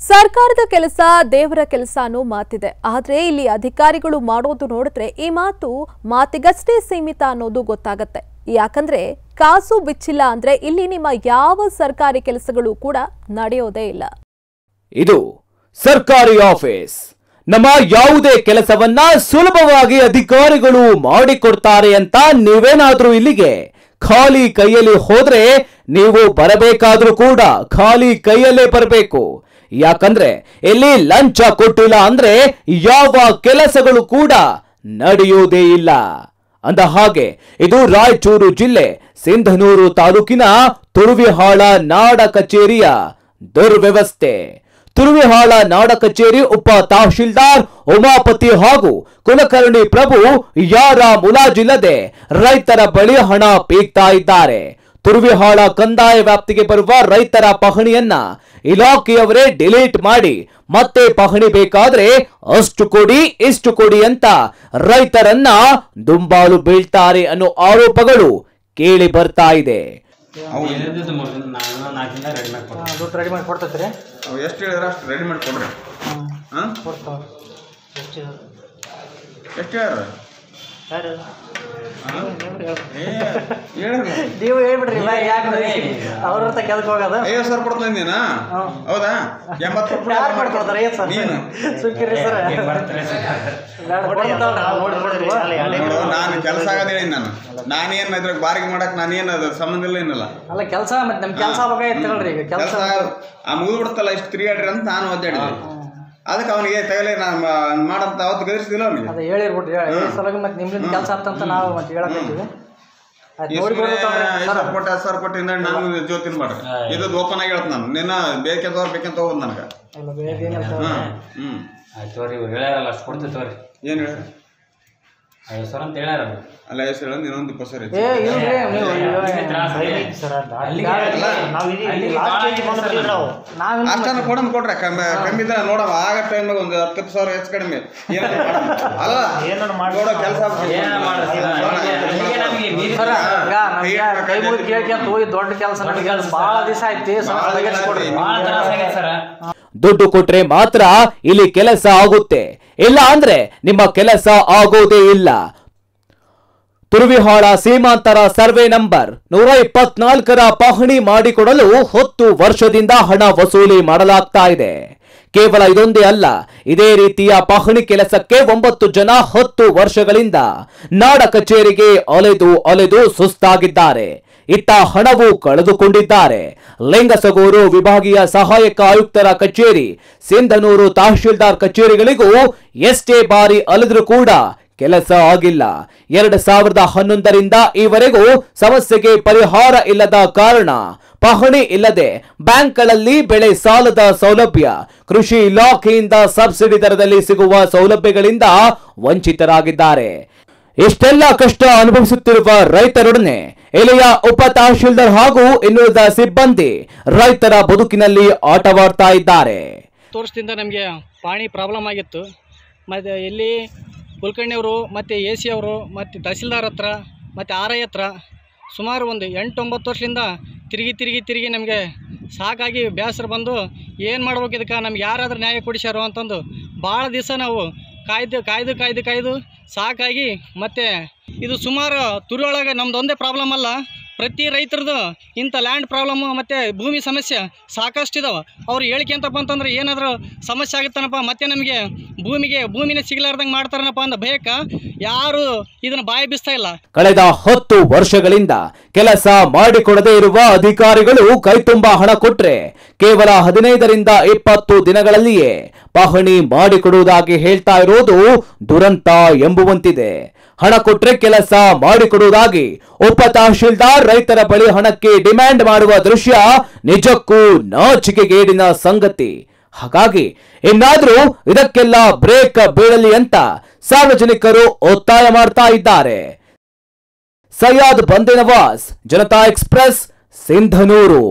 ಸರ್ಕಾರದ ಕೆಲಸ ದೇವರ ಕೆಲಸ ಅನ್ನೋ ಮಾತಿದೆ. ಆದರೆ ಇಲ್ಲಿ ಅಧಿಕಾರಿಗಳು ಮಾಡೋದು ನೋಡಿದ್ರೆ ಈ ಮಾತಿಗಷ್ಟೇ ಸೀಮಿತ ಅನ್ನೋದು ಗೊತ್ತಾಗುತ್ತೆ. ಯಾಕಂದ್ರೆ ಕಾಸು ಬಿಚ್ಚಿಲ್ಲ ಅಂದ್ರೆ ಇಲ್ಲಿ ನಿಮ್ಮ ಯಾವ ಸರ್ಕಾರಿ ಕೆಲಸಗಳು ಕೂಡ ನಡೆಯೋದೇ ಇಲ್ಲ. ಇದು ಸರ್ಕಾರಿ ಆಫೀಸ್. ನಮ್ಮ ಯಾವುದೇ ಕೆಲಸವನ್ನ ಸುಲಭವಾಗಿ ಅಧಿಕಾರಿಗಳು ಮಾಡಿಕೊಡ್ತಾರೆ ಅಂತ ನೀವೇನಾದ್ರೂ ಇಲ್ಲಿಗೆ ಖಾಲಿ ಕೈಯಲ್ಲಿ ಹೋದ್ರೆ ನೀವು ಬರಬೇಕಾದ್ರೂ ಕೂಡ ಖಾಲಿ ಕೈಯಲ್ಲೇ ಬರಬೇಕು. ಯಾಕಂದ್ರೆ ಇಲ್ಲಿ ಲಂಚ ಕೊಟ್ಟಿಲ್ಲ ಅಂದ್ರೆ ಯಾವ ಕೆಲಸಗಳು ಕೂಡ ನಡೆಯೋದೇ ಇಲ್ಲ. ಅಂದ ಹಾಗೆ ಇದು ರಾಯಚೂರು ಜಿಲ್ಲೆ ಸಿಂಧನೂರು ತಾಲೂಕಿನ ತುರುವಿಹಾಳ ನಾಡ ಕಚೇರಿಯ ದುರ್ವ್ಯವಸ್ಥೆ. ತುರುವಿಹಾಳ ನಾಡ ಕಚೇರಿ ಉಪ ತಹಶೀಲ್ದಾರ್ ಉಮಾಪತಿ ಹಾಗೂ ಕುಲಕರ್ಣಿ ಪ್ರಭು ಯಾರ ಮುಲಾಜಿಲ್ಲದೆ ರೈತರ ಬಳಿ ಹಣ ಪೀಕ್ತಾ ಇದ್ದಾರೆ. ತುರುವಿಹಾಳ ಕಂದಾಯ ವ್ಯಾಪ್ತಿಗೆ ಬರುವ ರೈತರ ಪಹಣಿಯನ್ನ ಇಲಾಖೆಯವರೇ ಡಿಲೀಟ್ ಮಾಡಿ ಮತ್ತೆ ಪಹಣಿ ಬೇಕಾದ್ರೆ ಅಷ್ಟು ಕೊಡಿ ಇಷ್ಟು ಕೊಡಿ ಅಂತ ರೈತರನ್ನ ದುಂಬಾಲು ಬೀಳ್ತಾರೆ ಅನ್ನೋ ಆರೋಪಗಳು ಕೇಳಿ ಬರ್ತಾ ಇದೆ. ನೀವು ಹೇಳ್ಬಿಡ್ರಿ ಅವ್ರ ಕೆಲ್ಸ ಹೋಗೋದು 50,000 ಕೊಡ್ತೇನ. ಹೌದಾ? 80 ಯಾರು ಮಾಡ್ಕೊಡ್ತಾರೆ ಸುಖಿರಿ ಸರ್. ನಾನು ಕೆಲಸ ಆಗದ ಹೇಳಿ ನಾನೇನ್ ಇದ್ರಾಗ ಬಾರಿಗೆ ಮಾಡಕ್ ನಾನೇನ್ ಅದ ಸಂಬಂಧ ಇಲ್ಲ ಏನಲ್ಲ. ಅಲ್ಲ ಕೆಲಸ ಮತ್ತೆ ನಮ್ ಕೆಲಸ ಬೇಕಾಗಿತ್ತು ತಗೊಳ್ರಿ. ಈಗ ಕೆಲಸ ಮುಗಿದ್ಬಿಡ್ತಲ್ಲ ಇಷ್ಟು ತಿರುಗಾಡ್ರಿ ಅಂತ ನಾನು ಒದ್ದಾಡಿದೆ. ಅದಕ್ಕೆ ಅವನಿಗೆ ತಗಲೇ ನಾನು ಮಾಡಂತ ಅವತ್ತು ಗರಿಸಿದಿಲ್ಲ ಅವನಿಗೆ. ಅದೇ ಹೇಳಿರ್ಬಿಟ್ರಿ ಸಲಗ ಮತ್ತೆ ನಿಮ್ಲಿಂದ ಕೆಲಸ ಆಗ್ತಂತ ನಾವು ಮತ್ತೆ ಹೇಳಕ್ಕಿದ್ದೀವಿ. ಸರ್ ಕೊಟ್ಟಿಂದ ನಾನು ಜೋತಿನ ಮಾಡ್ರಿ ಇದು ಓಪನ್ ಆಗಿ ಹೇಳ್ತ ನಾನು ನಿನ್ನ ಬೇಕಂತವ್ರು ಬೇಕಂತ ಹೋಗೋದು ನನಗೆ. ಏನು ಹೇಳಿ 50,000 ಅಂತ ಹೇಳ್ಯಾರ. ಅಲ್ಲ 50,000 ಇನ್ನೊಂದು 20,000 ಅಷ್ಟನ್ನು ಕೊಡಮ್ ಕೊಟ್ರೆ ಕಮ್ಮಿ ಇದ್ರೆ ನೋಡವ ಆಗ ಟೈಮ್ನಾಗ ಒಂದು 10,000 ಹೆಚ್ಚು ಕಡಿಮೆ ಅಲ್ಲ ನೋಡೋ ಕೆಲಸ ದೊಡ್ಡ ಕೆಲಸ ಬಹಳ ದಿವಸ ಐತಿ. ದುಡ್ಡು ಕೊಟ್ರೆ ಮಾತ್ರ ಇಲ್ಲಿ ಕೆಲಸ ಆಗುತ್ತೆ, ಇಲ್ಲ ಅಂದ್ರೆ ನಿಮ್ಮ ಕೆಲಸ ಆಗೋದೇ ಇಲ್ಲ. ತುರುವಿಹಾಳ ಸೀಮಾಂತರ ಸರ್ವೆ ನಂಬರ್ 124ರ ಪಹಣಿ ಮಾಡಿಕೊಡಲು 10 ವರ್ಷದಿಂದ ಹಣ ವಸೂಲಿ ಮಾಡಲಾಗ್ತಾ ಇದೆ. ಕೇವಲ ಇದೊಂದೇ ಅಲ್ಲ, ಇದೇ ರೀತಿಯ ಪಹಣಿ ಕೆಲಸಕ್ಕೆ 9 ಜನ 10 ವರ್ಷಗಳಿಂದ ನಾಡ ಕಚೇರಿಗೆ ಅಲೆದು ಸುಸ್ತಾಗಿದ್ದಾರೆ. ಇತ್ತ ಹಣವು ಕಳೆದುಕೊಂಡಿದ್ದಾರೆ. ಲಿಂಗಸಗೂರು ವಿಭಾಗೀಯ ಸಹಾಯಕ ಆಯುಕ್ತರ ಕಚೇರಿ, ಸಿಂಧನೂರು ತಹಶೀಲ್ದಾರ್ ಕಚೇರಿಗಳಿಗೂ ಎಷ್ಟೇ ಬಾರಿ ಅಲೆದರೂ ಕೂಡ ಕೆಲಸ ಆಗಿಲ್ಲ. 2011ರಿಂದ ಈವರೆಗೂ ಸಮಸ್ಯೆಗೆ ಪರಿಹಾರ ಇಲ್ಲದ ಕಾರಣ ಪಹಣಿ ಇಲ್ಲದೆ ಬ್ಯಾಂಕ್ಗಳಲ್ಲಿ ಬೆಳೆ ಸಾಲದ ಸೌಲಭ್ಯ, ಕೃಷಿ ಇಲಾಖೆಯಿಂದ ಸಬ್ಸಿಡಿ ದರದಲ್ಲಿ ಸಿಗುವ ಸೌಲಭ್ಯಗಳಿಂದ ವಂಚಿತರಾಗಿದ್ದಾರೆ. ಇಷ್ಟೆಲ್ಲ ಕಷ್ಟ ಅನುಭವಿಸುತ್ತಿರುವ ರೈತರೊಡನೆ ಇಲ್ಲಿಯ ಉಪ ತಹಶೀಲ್ದಾರ್ ಹಾಗೂ ಇನ್ನುಳಿದ ಸಿಬ್ಬಂದಿ ರೈತರ ಬದುಕಿನಲ್ಲಿ ಆಟವಾಡ್ತಾ ಇದ್ದಾರೆ. ವರ್ಷದಿಂದ ನಮಗೆ ಪಾಣಿ ಪ್ರಾಬ್ಲಮ್ ಆಗಿತ್ತು. ಮತ್ತು ಇಲ್ಲಿ ಕುಲಕರ್ಣಿಯವರು ಮತ್ತು AC ಅವರು ಮತ್ತು ತಹಸೀಲ್ದಾರ್ ಹತ್ರ ಮತ್ತು RI ಹತ್ರ ಸುಮಾರು ಒಂದು 8-9 ವರ್ಷದಿಂದ ತಿರುಗಿ ನಮಗೆ ಸಾಕಾಗಿ ಬೇಸರ ಬಂದು ಏನು ಮಾಡ್ಬೇಕು ಇದಕ್ಕೆ ನಮ್ಗೆ ಯಾರಾದ್ರೂ ನ್ಯಾಯ ಕೊಡಿಸ್ಯಾರೋ ಅಂತಂದು ಭಾಳ ದಿವಸ ನಾವು ಕಾಯ್ದು ಸಾಕಾಗಿ ಮತ್ತು ಇದು ಸುಮಾರು ತುರುವೊಳಗೆ ನಮ್ದೊಂದೇ ಪ್ರಾಬ್ಲಮ್ ಅಲ್ಲ, ಪ್ರತಿ ರೈತರದ್ದು ಇಂಥ ಲ್ಯಾಂಡ್ ಪ್ರಾಬ್ಲಮ್ಮು ಮತ್ತು ಭೂಮಿ ಸಮಸ್ಯೆ ಸಾಕಷ್ಟು ಇದಾವೆ. ಅವ್ರು ಹೇಳಿಕೆ ಅಂತಪ್ಪ ಅಂತಂದ್ರೆ ಏನಾದರೂ ಸಮಸ್ಯೆ ಆಗುತ್ತಾನಪ್ಪ ಮತ್ತೆ ನಮಗೆ ಭೂಮಿನೇ ಸಿಗಲಾರ್ದಂಗೆ ಮಾಡ್ತಾರನಪ್ಪ ಅಂದ ಭಯಕ್ಕ ಯಾರು ಇದನ್ನು ಬಾಯಿ ಬಿಸ್ತಾ ಇಲ್ಲ. ಕಳೆದ 10 ವರ್ಷಗಳಿಂದ ಕೆಲಸ ಮಾಡಿಕೊಡದೇ ಇರುವ ಅಧಿಕಾರಿಗಳು ಕೈತುಂಬ ಹಣ ಕೊಟ್ರೆ ಕೇವಲ 15ರಿಂದ 20 ದಿನಗಳಲ್ಲಿಯೇ ಪಹಣಿ ಮಾಡಿಕೊಡುವುದಾಗಿ ಹೇಳ್ತಾ ಇರೋದು ದುರಂತ ಎಂಬುವಂತಿದೆ. ಹಣ ಕೊಟ್ರೆ ಕೆಲಸ ಮಾಡಿಕೊಡುವುದಾಗಿ ಉಪ ತಹಶೀಲ್ದಾರ್ ರೈತರ ಬಳಿ ಹಣಕ್ಕೆ ಡಿಮ್ಯಾಂಡ್ ಮಾಡುವ ದೃಶ್ಯ ನಿಜಕ್ಕೂ ನಾಚಿಕೆಗೇಡಿನ ಸಂಗತಿ. ಹಾಗಾಗಿ ಇನ್ನಾದ್ರೂ ಇದಕ್ಕೆಲ್ಲ ಬ್ರೇಕ್ ಬೀಳಲಿ ಅಂತ ಸಾರ್ವಜನಿಕರು ಒತ್ತಾಯ ಮಾಡ್ತಾ ಇದ್ದಾರೆ. ಸಯ್ಯದ್ ಬಂದೆ ನವಾಜ್, ಜನತಾ ಎಕ್ಸ್‌ಪ್ರೆಸ್, ಸಿಂಧನೂರು.